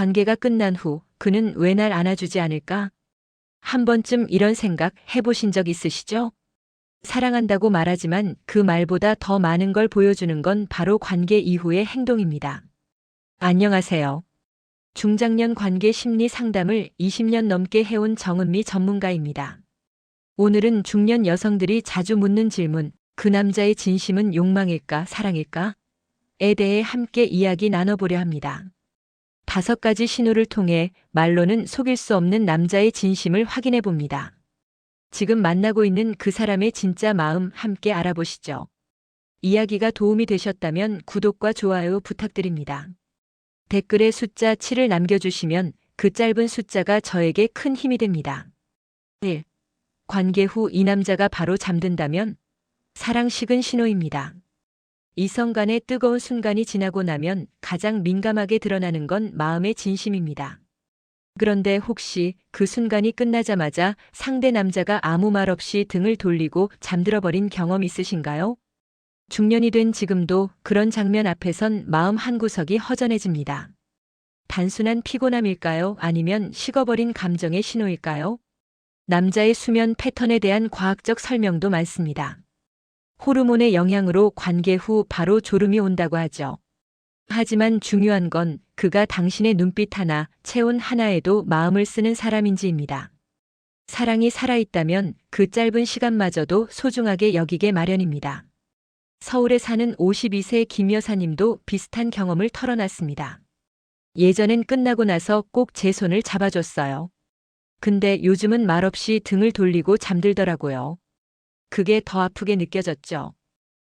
관계가 끝난 후 그는 왜 날 안아주지 않을까? 한 번쯤 이런 생각 해보신 적 있으시죠? 사랑한다고 말하지만 그 말보다 더 많은 걸 보여주는 건 바로 관계 이후의 행동입니다. 안녕하세요. 중장년 관계 심리 상담을 20년 넘게 해온 정은미 전문가입니다. 오늘은 중년 여성들이 자주 묻는 질문, 그 남자의 진심은 욕망일까, 사랑일까? 에 대해 함께 이야기 나눠보려 합니다. 5가지 신호를 통해 말로는 속일 수 없는 남자의 진심을 확인해 봅니다. 지금 만나고 있는 그 사람의 진짜 마음 함께 알아보시죠. 이야기가 도움이 되셨다면 구독과 좋아요 부탁드립니다. 댓글에 숫자 7을 남겨주시면 그 짧은 숫자가 저에게 큰 힘이 됩니다. 1. 관계 후 이 남자가 바로 잠든다면 사랑 식은 신호입니다. 이성 간의 뜨거운 순간이 지나고 나면 가장 민감하게 드러나는 건 마음의 진심입니다. 그런데 혹시 그 순간이 끝나자마자 상대 남자가 아무 말 없이 등을 돌리고 잠들어 버린 경험 있으신가요? 중년이 된 지금도 그런 장면 앞에선 마음 한구석이 허전해집니다. 단순한 피곤함일까요? 아니면 식어버린 감정의 신호일까요? 남자의 수면 패턴에 대한 과학적 설명도 많습니다. 호르몬의 영향으로 관계 후 바로 졸음이 온다고 하죠. 하지만 중요한 건 그가 당신의 눈빛 하나, 체온 하나에도 마음을 쓰는 사람인지입니다. 사랑이 살아있다면 그 짧은 시간마저도 소중하게 여기게 마련입니다. 서울에 사는 52세 김 여사님도 비슷한 경험을 털어놨습니다. 예전엔 끝나고 나서 꼭 제 손을 잡아줬어요. 근데 요즘은 말없이 등을 돌리고 잠들더라고요. 그게 더 아프게 느껴졌죠.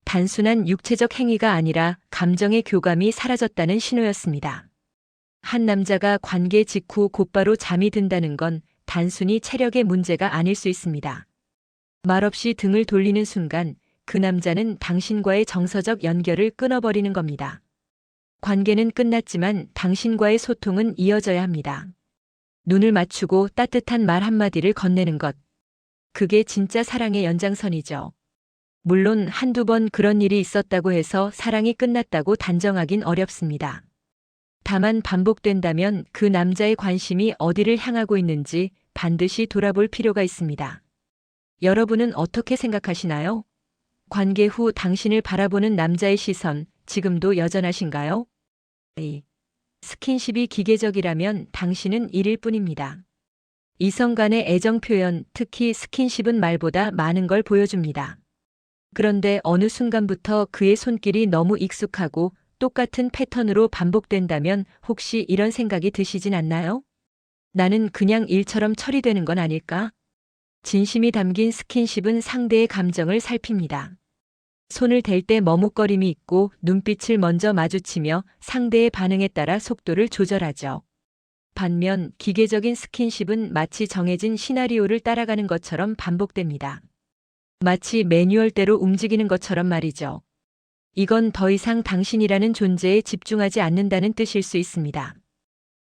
단순한 육체적 행위가 아니라 감정의 교감이 사라졌다는 신호였습니다. 한 남자가 관계 직후 곧바로 잠이 든다는 건 단순히 체력의 문제가 아닐 수 있습니다. 말없이 등을 돌리는 순간 그 남자는 당신과의 정서적 연결을 끊어버리는 겁니다. 관계는 끝났지만 당신과의 소통은 이어져야 합니다. 눈을 맞추고 따뜻한 말 한마디를 건네는 것. 그게 진짜 사랑의 연장선이죠. 물론 한두 번 그런 일이 있었다고 해서 사랑이 끝났다고 단정하긴 어렵습니다. 다만 반복된다면 그 남자의 관심이 어디를 향하고 있는지 반드시 돌아볼 필요가 있습니다. 여러분은 어떻게 생각하시나요? 관계 후 당신을 바라보는 남자의 시선, 지금도 여전하신가요? 2. 스킨십이 기계적이라면 당신은 일일 뿐입니다. 이성 간의 애정 표현, 특히 스킨십은 말보다 많은 걸 보여줍니다. 그런데 어느 순간부터 그의 손길이 너무 익숙하고 똑같은 패턴으로 반복된다면 혹시 이런 생각이 드시진 않나요? 나는 그냥 일처럼 처리되는 건 아닐까? 진심이 담긴 스킨십은 상대의 감정을 살핍니다. 손을 댈 때 머뭇거림이 있고 눈빛을 먼저 마주치며 상대의 반응에 따라 속도를 조절하죠. 반면 기계적인 스킨십은 마치 정해진 시나리오를 따라가는 것처럼 반복됩니다. 마치 매뉴얼대로 움직이는 것처럼 말이죠. 이건 더 이상 당신이라는 존재에 집중하지 않는다는 뜻일 수 있습니다.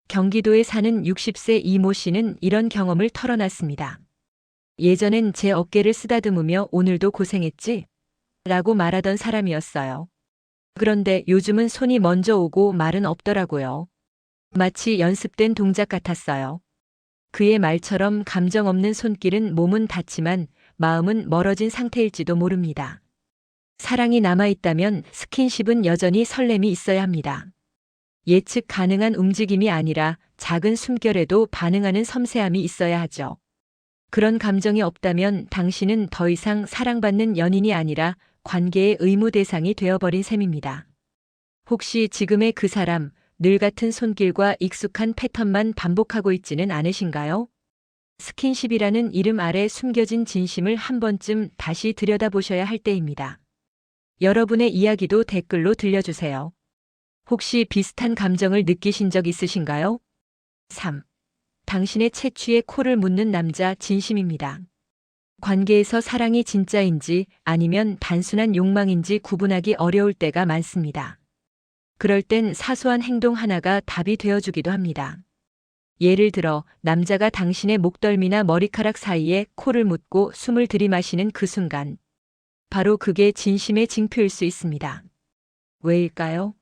경기도에 사는 60세 이모 씨는 이런 경험을 털어놨습니다. 예전엔 제 어깨를 쓰다듬으며 오늘도 고생했지? 라고 말하던 사람이었어요. 그런데 요즘은 손이 먼저 오고 말은 없더라고요. 마치 연습된 동작 같았어요. 그의 말처럼 감정 없는 손길은 몸은 닿지만 마음은 멀어진 상태일지도 모릅니다. 사랑이 남아있다면 스킨십은 여전히 설렘이 있어야 합니다. 예측 가능한 움직임이 아니라 작은 숨결에도 반응하는 섬세함이 있어야 하죠. 그런 감정이 없다면 당신은 더 이상 사랑받는 연인이 아니라 관계의 의무 대상이 되어버린 셈입니다. 혹시 지금의 그 사람, 늘 같은 손길과 익숙한 패턴만 반복하고 있지는 않으신가요? 스킨십이라는 이름 아래 숨겨진 진심을 한 번쯤 다시 들여다보셔야 할 때입니다. 여러분의 이야기도 댓글로 들려주세요. 혹시 비슷한 감정을 느끼신 적 있으신가요? 3. 당신의 채취에 코를 묻는 남자 진심입니다. 관계에서 사랑이 진짜인지 아니면 단순한 욕망인지 구분하기 어려울 때가 많습니다. 그럴 땐 사소한 행동 하나가 답이 되어주기도 합니다. 예를 들어 남자가 당신의 목덜미나 머리카락 사이에 코를 묻고 숨을 들이마시는 그 순간. 바로 그게 진심의 징표일 수 있습니다. 왜일까요?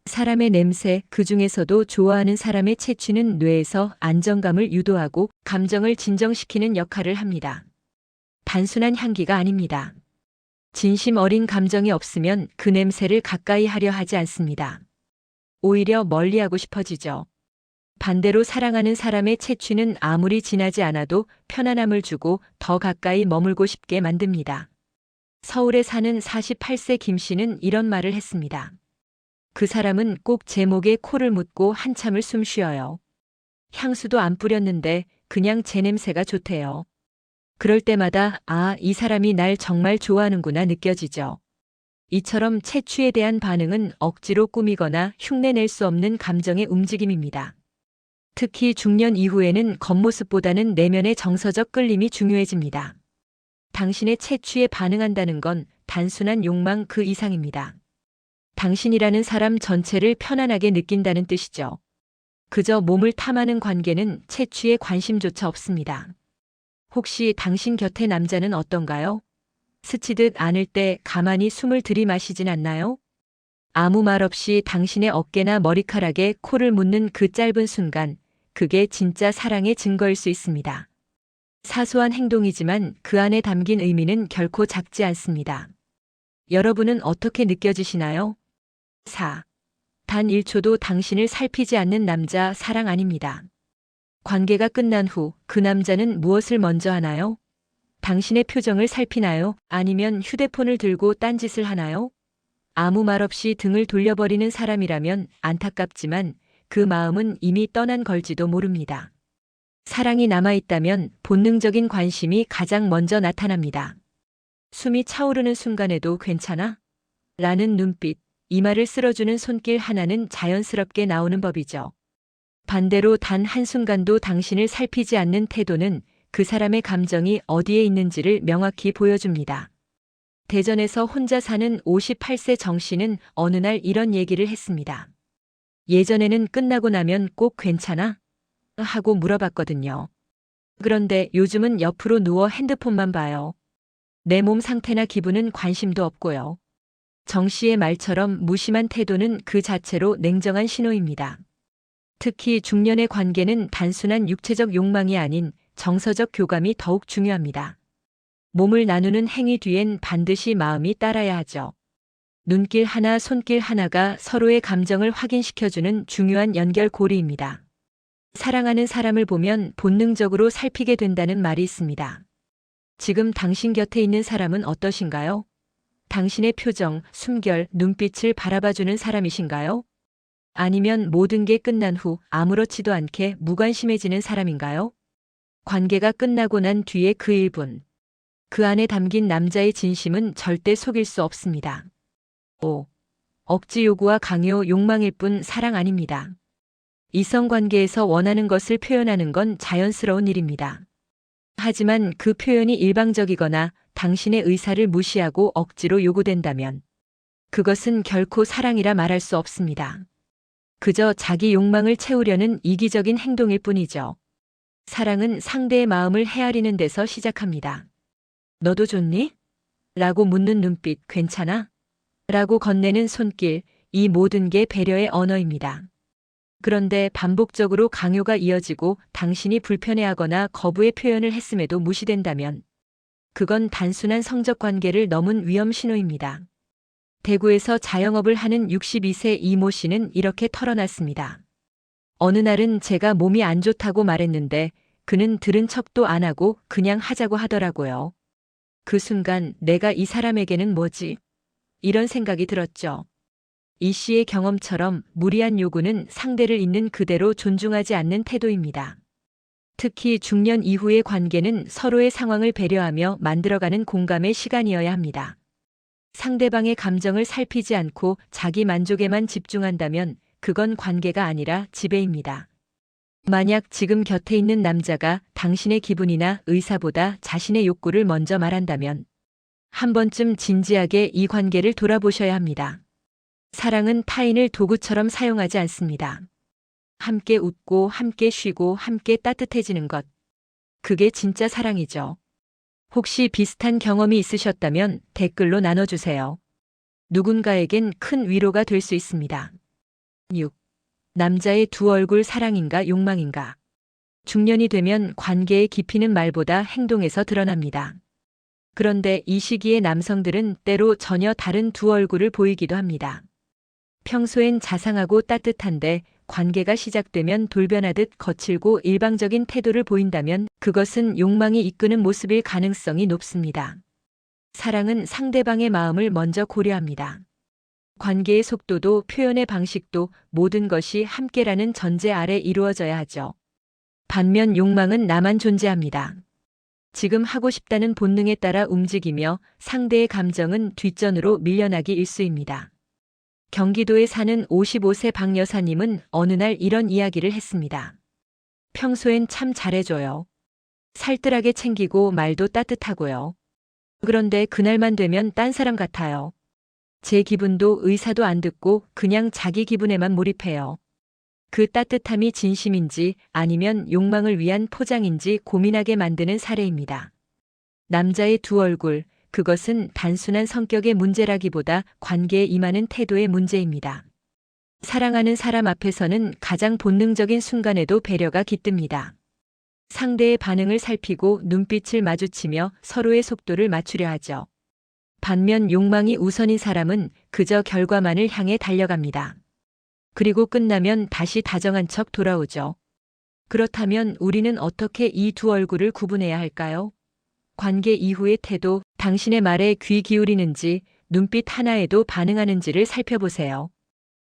사람의 냄새, 그 중에서도 좋아하는 사람의 채취는 뇌에서 안정감을 유도하고 감정을 진정시키는 역할을 합니다. 단순한 향기가 아닙니다. 진심 어린 감정이 없으면 그 냄새를 가까이 하려 하지 않습니다. 오히려 멀리하고 싶어지죠. 반대로 사랑하는 사람의 채취는 아무리 진하지 않아도 편안함을 주고 더 가까이 머물고 싶게 만듭니다. 서울에 사는 48세 김 씨는 이런 말을 했습니다. 그 사람은 꼭 제 목에 코를 묻고 한참을 숨 쉬어요. 향수도 안 뿌렸는데 그냥 제 냄새가 좋대요. 그럴 때마다 아, 이 사람이 날 정말 좋아하는구나 느껴지죠. 이처럼 채취에 대한 반응은 억지로 꾸미거나 흉내낼 수 없는 감정의 움직임입니다. 특히 중년 이후에는 겉모습보다는 내면의 정서적 끌림이 중요해집니다. 당신의 채취에 반응한다는 건 단순한 욕망 그 이상입니다. 당신이라는 사람 전체를 편안하게 느낀다는 뜻이죠. 그저 몸을 탐하는 관계는 채취에 관심조차 없습니다. 혹시 당신 곁의 남자는 어떤가요? 스치듯 않을 때 가만히 숨을 들이마시진 않나요? 아무 말 없이 당신의 어깨나 머리카락에 코를 묻는 그 짧은 순간, 그게 진짜 사랑의 증거일 수 있습니다. 사소한 행동이지만 그 안에 담긴 의미는 결코 작지 않습니다. 여러분은 어떻게 느껴지시나요? 4. 단 1초도 당신을 살피지 않는 남자 사랑 아닙니다. 관계가 끝난 후 그 남자는 무엇을 먼저 하나요? 당신의 표정을 살피나요? 아니면 휴대폰을 들고 딴짓을 하나요? 아무 말 없이 등을 돌려버리는 사람이라면 안타깝지만 그 마음은 이미 떠난 걸지도 모릅니다. 사랑이 남아있다면 본능적인 관심이 가장 먼저 나타납니다. 숨이 차오르는 순간에도 괜찮아? 라는 눈빛, 이마를 쓸어주는 손길 하나는 자연스럽게 나오는 법이죠. 반대로 단 한순간도 당신을 살피지 않는 태도는 그 사람의 감정이 어디에 있는지를 명확히 보여줍니다. 대전에서 혼자 사는 58세 정 씨는 어느 날 이런 얘기를 했습니다. 예전에는 끝나고 나면 꼭 괜찮아? 하고 물어봤거든요. 그런데 요즘은 옆으로 누워 핸드폰만 봐요. 내 몸 상태나 기분은 관심도 없고요. 정 씨의 말처럼 무심한 태도는 그 자체로 냉정한 신호입니다. 특히 중년의 관계는 단순한 육체적 욕망이 아닌 정서적 교감이 더욱 중요합니다. 몸을 나누는 행위 뒤엔 반드시 마음이 따라야 하죠. 눈길 하나, 손길 하나가 서로의 감정을 확인시켜주는 중요한 연결고리입니다. 사랑하는 사람을 보면 본능적으로 살피게 된다는 말이 있습니다. 지금 당신 곁에 있는 사람은 어떠신가요? 당신의 표정, 숨결, 눈빛을 바라봐주는 사람이신가요? 아니면 모든 게 끝난 후 아무렇지도 않게 무관심해지는 사람인가요? 관계가 끝나고 난 뒤의 그 1분. 그 안에 담긴 남자의 진심은 절대 속일 수 없습니다. 5. 억지 요구와 강요, 욕망일 뿐 사랑 아닙니다. 이성관계에서 원하는 것을 표현하는 건 자연스러운 일입니다. 하지만 그 표현이 일방적이거나 당신의 의사를 무시하고 억지로 요구된다면 그것은 결코 사랑이라 말할 수 없습니다. 그저 자기 욕망을 채우려는 이기적인 행동일 뿐이죠. 사랑은 상대의 마음을 헤아리는 데서 시작합니다. 너도 좋니? 라고 묻는 눈빛, 괜찮아? 라고 건네는 손길, 이 모든 게 배려의 언어입니다. 그런데 반복적으로 강요가 이어지고 당신이 불편해하거나 거부의 표현을 했음에도 무시된다면 그건 단순한 성적 관계를 넘은 위험 신호입니다. 대구에서 자영업을 하는 62세 이모 씨는 이렇게 털어놨습니다. 어느 날은 제가 몸이 안 좋다고 말했는데 그는 들은 척도 안 하고 그냥 하자고 하더라고요. 그 순간 내가 이 사람에게는 뭐지? 이런 생각이 들었죠. 이 씨의 경험처럼 무리한 요구는 상대를 있는 그대로 존중하지 않는 태도입니다. 특히 중년 이후의 관계는 서로의 상황을 배려하며 만들어가는 공감의 시간이어야 합니다. 상대방의 감정을 살피지 않고 자기 만족에만 집중한다면 그건 관계가 아니라 지배입니다. 만약 지금 곁에 있는 남자가 당신의 기분이나 의사보다 자신의 욕구를 먼저 말한다면 한 번쯤 진지하게 이 관계를 돌아보셔야 합니다. 사랑은 타인을 도구처럼 사용하지 않습니다. 함께 웃고 함께 쉬고 함께 따뜻해지는 것. 그게 진짜 사랑이죠. 혹시 비슷한 경험이 있으셨다면 댓글로 나눠주세요. 누군가에겐 큰 위로가 될 수 있습니다. 6. 남자의 두 얼굴 사랑인가 욕망인가? 중년이 되면 관계의 깊이는 말보다 행동에서 드러납니다. 그런데 이 시기의 남성들은 때로 전혀 다른 두 얼굴을 보이기도 합니다. 평소엔 자상하고 따뜻한데 관계가 시작되면 돌변하듯 거칠고 일방적인 태도를 보인다면 그것은 욕망이 이끄는 모습일 가능성이 높습니다. 사랑은 상대방의 마음을 먼저 고려합니다. 관계의 속도도 표현의 방식도 모든 것이 함께라는 전제 아래 이루어져야 하죠. 반면 욕망은 나만 존재합니다. 지금 하고 싶다는 본능에 따라 움직이며 상대의 감정은 뒷전으로 밀려나기 일쑤입니다. 경기도에 사는 55세 박 여사님은 어느 날 이런 이야기를 했습니다. 평소엔 참 잘해줘요. 살뜰하게 챙기고 말도 따뜻하고요. 그런데 그날만 되면 딴 사람 같아요. 제 기분도 의사도 안 듣고 그냥 자기 기분에만 몰입해요. 그 따뜻함이 진심인지 아니면 욕망을 위한 포장인지 고민하게 만드는 사례입니다. 남자의 두 얼굴, 그것은 단순한 성격의 문제라기보다 관계에 임하는 태도의 문제입니다. 사랑하는 사람 앞에서는 가장 본능적인 순간에도 배려가 깃듭니다. 상대의 반응을 살피고 눈빛을 마주치며 서로의 속도를 맞추려 하죠. 반면 욕망이 우선인 사람은 그저 결과만을 향해 달려갑니다. 그리고 끝나면 다시 다정한 척 돌아오죠. 그렇다면 우리는 어떻게 이 두 얼굴을 구분해야 할까요? 관계 이후의 태도, 당신의 말에 귀 기울이는지, 눈빛 하나에도 반응하는지를 살펴보세요.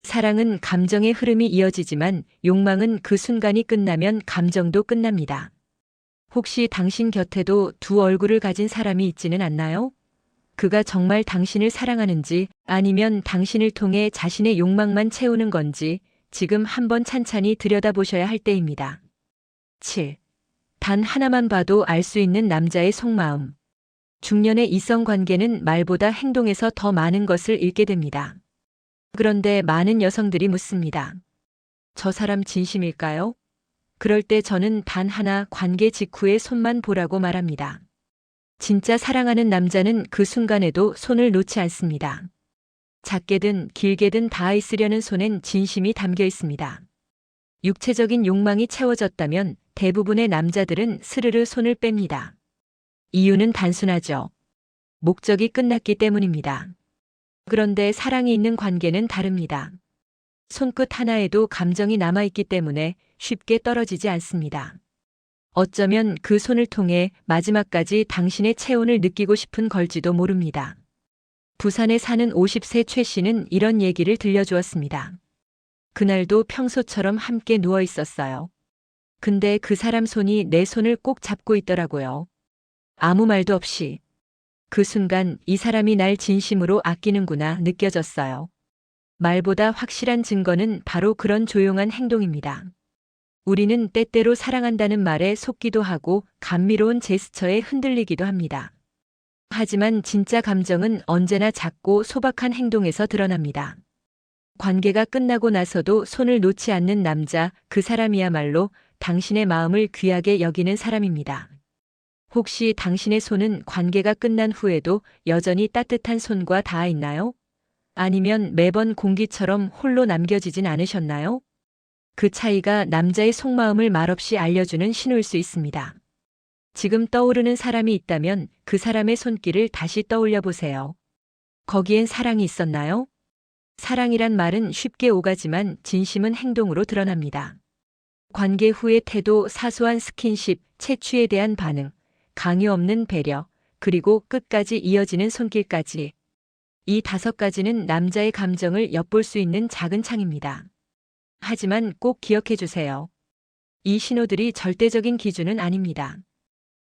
사랑은 감정의 흐름이 이어지지만 욕망은 그 순간이 끝나면 감정도 끝납니다. 혹시 당신 곁에도 두 얼굴을 가진 사람이 있지는 않나요? 그가 정말 당신을 사랑하는지 아니면 당신을 통해 자신의 욕망만 채우는 건지 지금 한번 찬찬히 들여다보셔야 할 때입니다. 7. 단 하나만 봐도 알 수 있는 남자의 속마음. 중년의 이성관계는 말보다 행동에서 더 많은 것을 읽게 됩니다. 그런데 많은 여성들이 묻습니다. 저 사람 진심일까요? 그럴 때 저는 단 하나 관계 직후의 손만 보라고 말합니다. 진짜 사랑하는 남자는 그 순간에도 손을 놓지 않습니다. 작게든 길게든 닿아 있으려는 손엔 진심이 담겨 있습니다. 육체적인 욕망이 채워졌다면 대부분의 남자들은 스르르 손을 뺍니다. 이유는 단순하죠. 목적이 끝났기 때문입니다. 그런데 사랑이 있는 관계는 다릅니다. 손끝 하나에도 감정이 남아있기 때문에 쉽게 떨어지지 않습니다. 어쩌면 그 손을 통해 마지막까지 당신의 체온을 느끼고 싶은 걸지도 모릅니다. 부산에 사는 50세 최 씨는 이런 얘기를 들려주었습니다. 그날도 평소처럼 함께 누워 있었어요. 근데 그 사람 손이 내 손을 꼭 잡고 있더라고요. 아무 말도 없이. 그 순간 이 사람이 날 진심으로 아끼는구나 느껴졌어요. 말보다 확실한 증거는 바로 그런 조용한 행동입니다. 우리는 때때로 사랑한다는 말에 속기도 하고 감미로운 제스처에 흔들리기도 합니다. 하지만 진짜 감정은 언제나 작고 소박한 행동에서 드러납니다. 관계가 끝나고 나서도 손을 놓지 않는 남자, 그 사람이야말로 당신의 마음을 귀하게 여기는 사람입니다. 혹시 당신의 손은 관계가 끝난 후에도 여전히 따뜻한 손과 닿아 있나요? 아니면 매번 공기처럼 홀로 남겨지진 않으셨나요? 그 차이가 남자의 속마음을 말없이 알려주는 신호일 수 있습니다. 지금 떠오르는 사람이 있다면 그 사람의 손길을 다시 떠올려 보세요. 거기엔 사랑이 있었나요? 사랑이란 말은 쉽게 오가지만 진심은 행동으로 드러납니다. 관계 후의 태도, 사소한 스킨십, 채취에 대한 반응, 강요 없는 배려, 그리고 끝까지 이어지는 손길까지. 이 5가지는 남자의 감정을 엿볼 수 있는 작은 창입니다. 하지만 꼭 기억해 주세요. 이 신호들이 절대적인 기준은 아닙니다.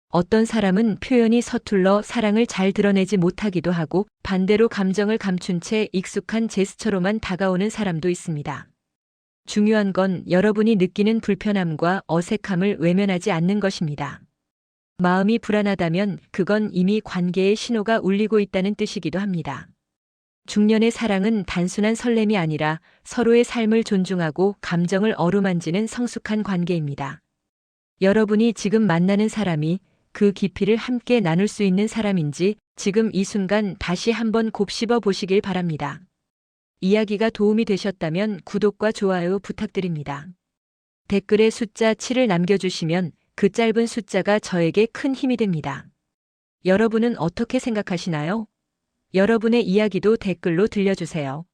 어떤 사람은 표현이 서툴러 사랑을 잘 드러내지 못하기도 하고 반대로 감정을 감춘 채 익숙한 제스처로만 다가오는 사람도 있습니다. 중요한 건 여러분이 느끼는 불편함과 어색함을 외면하지 않는 것입니다. 마음이 불안하다면 그건 이미 관계의 신호가 울리고 있다는 뜻이기도 합니다. 중년의 사랑은 단순한 설렘이 아니라 서로의 삶을 존중하고 감정을 어루만지는 성숙한 관계입니다. 여러분이 지금 만나는 사람이 그 깊이를 함께 나눌 수 있는 사람인지 지금 이 순간 다시 한번 곱씹어 보시길 바랍니다. 이야기가 도움이 되셨다면 구독과 좋아요 부탁드립니다. 댓글에 숫자 7을 남겨주시면 그 짧은 숫자가 저에게 큰 힘이 됩니다. 여러분은 어떻게 생각하시나요? 여러분의 이야기도 댓글로 들려주세요.